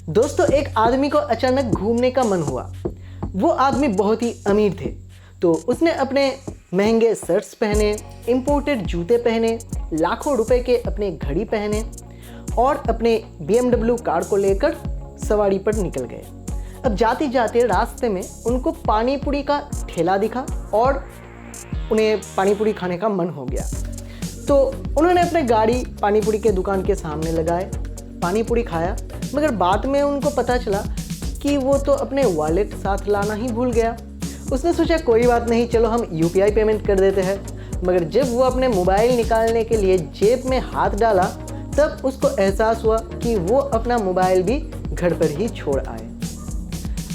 दोस्तों, एक आदमी को अचानक घूमने का मन हुआ। वो आदमी बहुत ही अमीर थे, तो उसने अपने महंगे शर्ट्स पहने, इंपोर्टेड जूते पहने, लाखों रुपए के अपने घड़ी पहने और अपने BMW कार को लेकर सवारी पर निकल गए। अब जाते जाते रास्ते में उनको पानी पूरी का ठेला दिखा और उन्हें पानी पूरी खाने का मन हो गया। तो उन्होंने अपने गाड़ी पानी पूरी के दुकान के सामने लगाए, पानी पूरी खाया, मगर बाद में उनको पता चला कि वो तो अपने वॉलेट साथ लाना ही भूल गया। उसने सोचा कोई बात नहीं, चलो हम UPI पेमेंट कर देते हैं। मगर जब वो अपने मोबाइल निकालने के लिए जेब में हाथ डाला, तब उसको एहसास हुआ कि वो अपना मोबाइल भी घर पर ही छोड़ आए।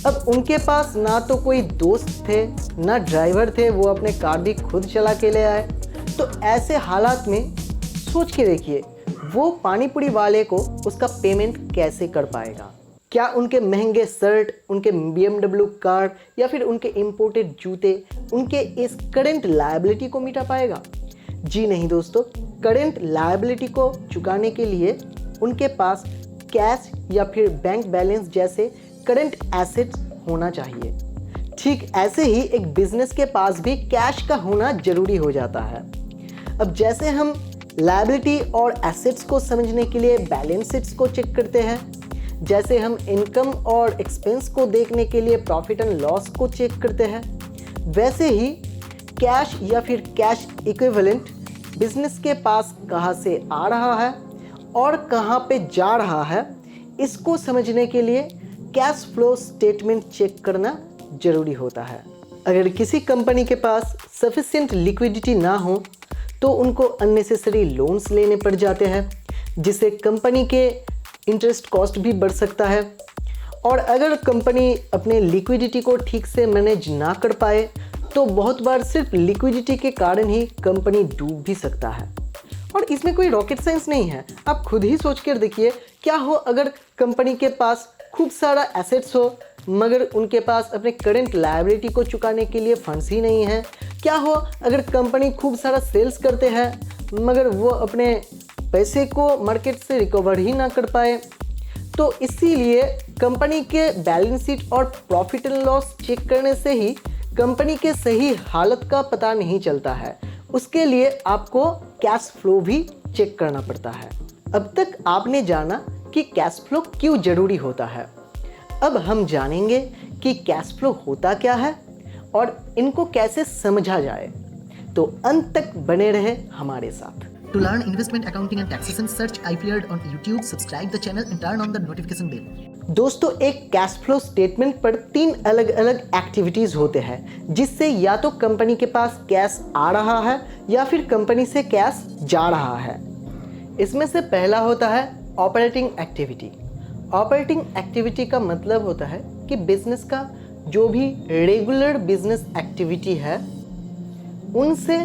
अब उनके पास ना तो कोई दोस्त थे, ना ड्राइवर थे, वो अपने कार भी खुद चला के ले आए। तो ऐसे हालात में सोच के देखिए, वो पानी पूरी वाले को उसका पेमेंट कैसे कर पाएगा? क्या उनके महंगे शर्ट, उनके BMW कार या फिर उनके इंपोर्टेड जूते उनके इस करंट लायबिलिटी को मिटा पाएगा? जी नहीं दोस्तों, करंट लायबिलिटी को चुकाने के लिए उनके पास कैश या फिर बैंक बैलेंस जैसे करंट एसेट्स होना चाहिए। ठीक ऐसे ही एक बिजनेस के पास भी कैश का होना जरूरी हो जाता है। अब जैसे हम लायबिलिटी और एसेट्स को समझने के लिए बैलेंस शीट्स को चेक करते हैं, जैसे हम इनकम और एक्सपेंस को देखने के लिए प्रॉफिट एंड लॉस को चेक करते हैं, वैसे ही कैश या फिर कैश इक्विवेलेंट बिजनेस के पास कहाँ से आ रहा है और कहाँ पे जा रहा है, इसको समझने के लिए कैश फ्लो स्टेटमेंट चेक करना जरूरी होता है। अगर किसी कंपनी के पास सफिशिएंट लिक्विडिटी ना हो तो उनको अननेसेसरी लोन्स लेने पड़ जाते हैं, जिससे कंपनी के इंटरेस्ट कॉस्ट भी बढ़ सकता है। और अगर कंपनी अपने लिक्विडिटी को ठीक से मैनेज ना कर पाए तो बहुत बार सिर्फ लिक्विडिटी के कारण ही कंपनी डूब भी सकता है। और इसमें कोई रॉकेट साइंस नहीं है, आप खुद ही सोच कर देखिए, क्या हो अगर कंपनी के पास खूब सारा एसेट्स हो मगर उनके पास अपने करंट लायबिलिटी को चुकाने के लिए फंड्स ही नहीं है? क्या हो अगर कंपनी खूब सारा सेल्स करते हैं मगर वो अपने पैसे को मार्केट से रिकवर ही ना कर पाए? तो इसीलिए कंपनी के बैलेंस शीट और प्रॉफिट एंड लॉस चेक करने से ही कंपनी के सही हालत का पता नहीं चलता है। उसके लिए आपको कैश फ्लो भी चेक करना पड़ता है। अब तक आपने जाना कि कैश फ्लो क्यों जरूरी होता है। अब हम जानेंगे कि कैश फ्लो होता क्या है और इनको कैसे समझा जाए। तो अंत तक बने रहे हमारे साथ। To learn investment accounting and taxation, search iFleared on YouTube, subscribe the channel and turn on the notification bell. दोस्तों, एक कैश फ्लो स्टेटमेंट पर 3 अलग अलग एक्टिविटीज होते हैं, जिससे या तो कंपनी के पास कैश आ रहा है या फिर कंपनी से कैश जा रहा है। इसमें से पहला होता है ऑपरेटिंग एक्टिविटी। ऑपरेटिंग एक्टिविटी का मतलब होता है कि बिजनेस का जो भी रेगुलर बिजनेस एक्टिविटी है उनसे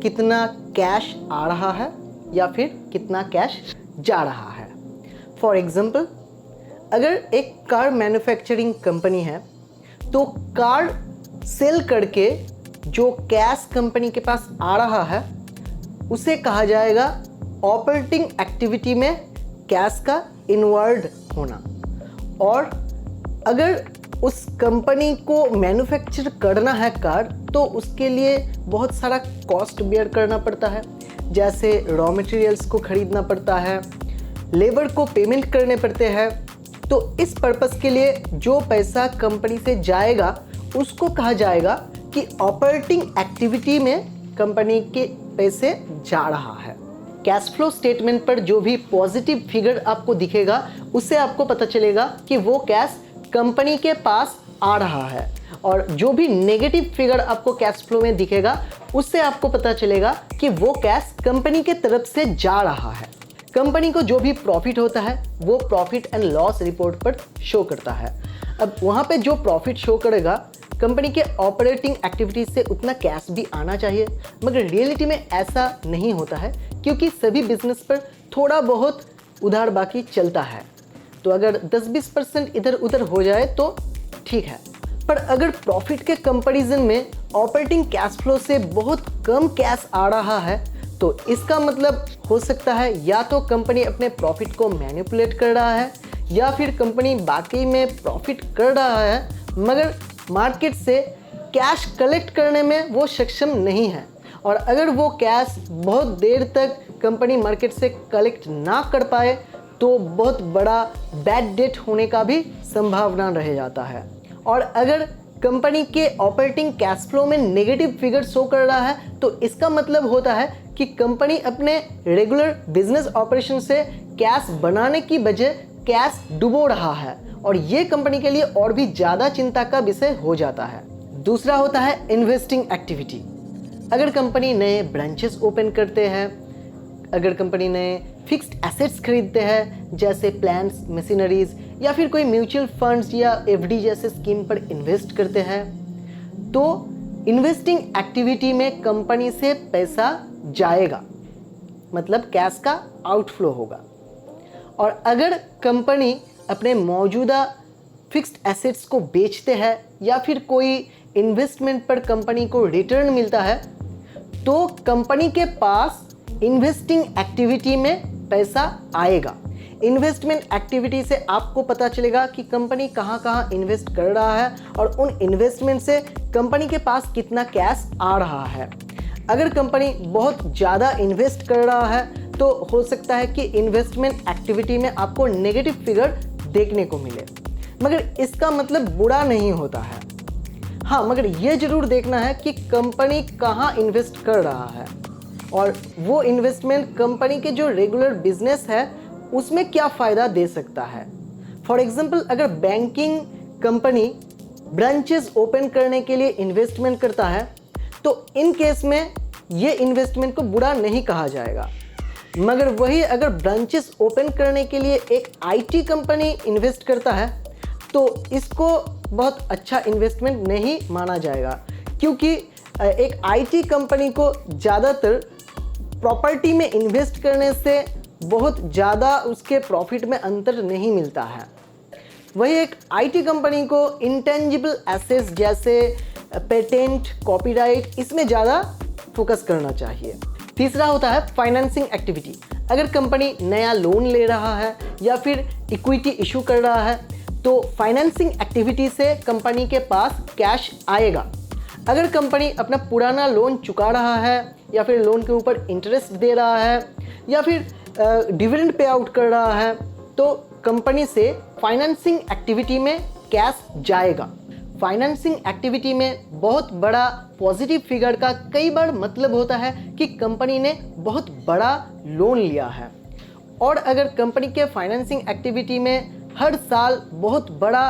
कितना कैश आ रहा है या फिर कितना कैश जा रहा है। फॉर एग्जाम्पल, अगर एक कार मैन्युफैक्चरिंग कंपनी है तो कार सेल करके जो कैश कंपनी के पास आ रहा है उसे कहा जाएगा ऑपरेटिंग एक्टिविटी में कैश का इन्वॉल्व होना। और अगर उस कंपनी को मैन्युफैक्चर करना है कार तो उसके लिए बहुत सारा कॉस्ट बेयर करना पड़ता है, जैसे रॉ मटेरियल्स को खरीदना पड़ता है, लेबर को पेमेंट करने पड़ते हैं। तो इस पर्पस के लिए जो पैसा कंपनी से जाएगा उसको कहा जाएगा कि ऑपरेटिंग एक्टिविटी में कंपनी के पैसे जा रहा है। कैश फ्लो स्टेटमेंट पर जो भी पॉजिटिव फिगर आपको दिखेगा उससे आपको पता चलेगा कि वो कैश कंपनी के पास आ रहा है, और जो भी नेगेटिव फिगर आपको कैश फ्लो में दिखेगा उससे आपको पता चलेगा कि वो कैश कंपनी के तरफ से जा रहा है। कंपनी को जो भी प्रॉफिट होता है वो प्रॉफिट एंड लॉस रिपोर्ट पर शो करता है। अब वहाँ पे जो प्रॉफिट शो करेगा कंपनी के ऑपरेटिंग एक्टिविटीज से उतना कैश भी आना चाहिए, मगर रियलिटी में ऐसा नहीं होता है क्योंकि सभी बिजनेस पर थोड़ा बहुत उधार बाकी चलता है। तो अगर 10-20% इधर उधर हो जाए तो ठीक है, पर अगर प्रॉफिट के कंपैरिजन में ऑपरेटिंग कैश फ्लो से बहुत कम कैश आ रहा है तो इसका मतलब हो सकता है या तो कंपनी अपने प्रॉफिट को मैनिपुलेट कर रहा है या फिर कंपनी बाकी में प्रॉफिट कर रहा है मगर मार्केट से कैश कलेक्ट करने में वो सक्षम नहीं है, और अगर वो कैश बहुत देर तक कंपनी मार्केट से कलेक्ट ना कर पाए तो बहुत बड़ा बैड डेट होने का भी संभावना रह जाता है। और अगर कंपनी के ऑपरेटिंग कैश फ्लो में नेगेटिव फिगर शो कर रहा है तो इसका मतलब होता है कि कंपनी अपने रेगुलर बिजनेस ऑपरेशन से कैश बनाने की बजाय कैश डुबो रहा है, और ये कंपनी के लिए और भी ज़्यादा चिंता का विषय हो जाता है। दूसरा होता है इन्वेस्टिंग एक्टिविटी। अगर कंपनी नए ब्रांचेस ओपन करते हैं, अगर कंपनी नए फिक्स्ड एसेट्स खरीदते हैं जैसे प्लांट्स, मशीनरीज, या फिर कोई म्यूचुअल फंड्स या एफडी जैसे स्कीम पर इन्वेस्ट करते हैं, तो इन्वेस्टिंग एक्टिविटी में कंपनी से पैसा जाएगा, मतलब कैश का आउटफ्लो होगा। और अगर कंपनी अपने मौजूदा फिक्स्ड एसेट्स को बेचते हैं या फिर कोई इन्वेस्टमेंट पर कंपनी को रिटर्न मिलता है तो कंपनी के पास इन्वेस्टिंग एक्टिविटी में पैसा आएगा। इन्वेस्टमेंट एक्टिविटी से आपको पता चलेगा कि कंपनी कहाँ कहाँ इन्वेस्ट कर रहा है और उन इन्वेस्टमेंट से कंपनी के पास कितना कैश आ रहा है। अगर कंपनी बहुत ज़्यादा इन्वेस्ट कर रहा है तो हो सकता है कि इन्वेस्टमेंट एक्टिविटी में आपको नेगेटिव फिगर देखने को मिले, मगर इसका मतलब बुरा नहीं होता है। हाँ, मगर ये जरूर देखना है कि कंपनी कहाँ इन्वेस्ट कर रहा है और वो इन्वेस्टमेंट कंपनी के जो रेगुलर बिजनेस है उसमें क्या फ़ायदा दे सकता है। फॉर एग्जांपल, अगर बैंकिंग कंपनी ब्रांचेस ओपन करने के लिए इन्वेस्टमेंट करता है तो इन केस में ये इन्वेस्टमेंट को बुरा नहीं कहा जाएगा, मगर वही अगर ब्रांचेस ओपन करने के लिए एक आईटी कंपनी इन्वेस्ट करता है तो इसको बहुत अच्छा इन्वेस्टमेंट नहीं माना जाएगा, क्योंकि एक आईटी कंपनी को ज़्यादातर प्रॉपर्टी में इन्वेस्ट करने से बहुत ज़्यादा उसके प्रॉफिट में अंतर नहीं मिलता है। वही एक आईटी कंपनी को इंटेंजिबल एसेट्स जैसे पेटेंट, कॉपीराइट, इसमें ज़्यादा फोकस करना चाहिए। तीसरा होता है फाइनेंसिंग एक्टिविटी। अगर कंपनी नया लोन ले रहा है या फिर इक्विटी इशू कर रहा है तो फाइनेंसिंग एक्टिविटी से कंपनी के पास कैश आएगा। अगर कंपनी अपना पुराना लोन चुका रहा है या फिर लोन के ऊपर इंटरेस्ट दे रहा है या फिर डिविडेंड पे आउट कर रहा है तो कंपनी से फाइनेंसिंग एक्टिविटी में कैश जाएगा। फाइनेंसिंग एक्टिविटी में बहुत बड़ा पॉजिटिव फिगर का कई बार मतलब होता है कि कंपनी ने बहुत बड़ा लोन लिया है। और अगर कंपनी के फाइनेंसिंग एक्टिविटी में हर साल बहुत बड़ा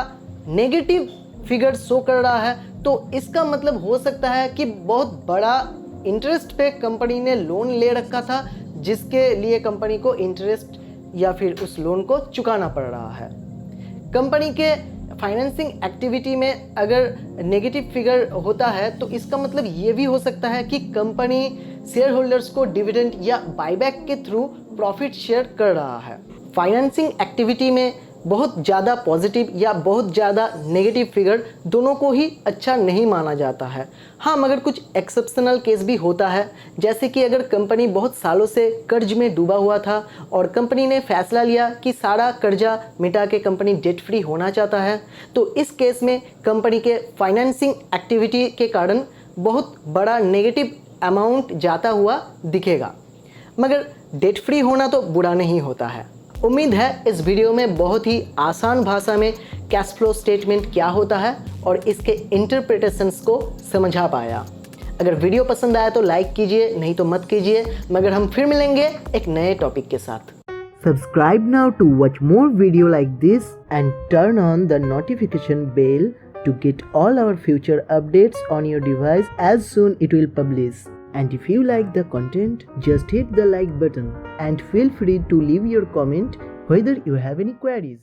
नेगेटिव फिगर शो कर रहा है तो इसका मतलब हो सकता है कि बहुत बड़ा इंटरेस्ट पे कंपनी ने लोन ले रखा था जिसके लिए कंपनी को इंटरेस्ट या फिर उस लोन को चुकाना पड़ रहा है। कंपनी के फाइनेंसिंग एक्टिविटी में अगर नेगेटिव फिगर होता है तो इसका मतलब ये भी हो सकता है कि कंपनी शेयर होल्डर्स को डिविडेंड या बायबैक के थ्रू प्रॉफिट शेयर कर रहा है। फाइनेंसिंग एक्टिविटी में बहुत ज़्यादा पॉजिटिव या बहुत ज़्यादा नेगेटिव फिगर दोनों को ही अच्छा नहीं माना जाता है। हाँ, मगर कुछ एक्सेप्शनल केस भी होता है, जैसे कि अगर कंपनी बहुत सालों से कर्ज में डूबा हुआ था और कंपनी ने फैसला लिया कि सारा कर्जा मिटा के कंपनी डेट फ्री होना चाहता है तो इस केस में कंपनी के फाइनेंसिंग एक्टिविटी के कारण बहुत बड़ा नेगेटिव अमाउंट जाता हुआ दिखेगा, मगर डेट फ्री होना तो बुरा नहीं होता है। उम्मीद है इस वीडियो में बहुत ही आसान भाषा में कैश फ्लो स्टेटमेंट क्या होता है और इसके इंटरप्रिटेशंस को समझा पाया। अगर वीडियो पसंद आया तो लाइक कीजिए, नहीं तो मत कीजिए, मगर हम फिर मिलेंगे एक नए टॉपिक के साथ। Subscribe now to watch more video like this and turn on the notification bell to get all our future updates on your device as soon it will publish. And if you like the content, just hit the like button and feel free to leave your comment whether you have any queries.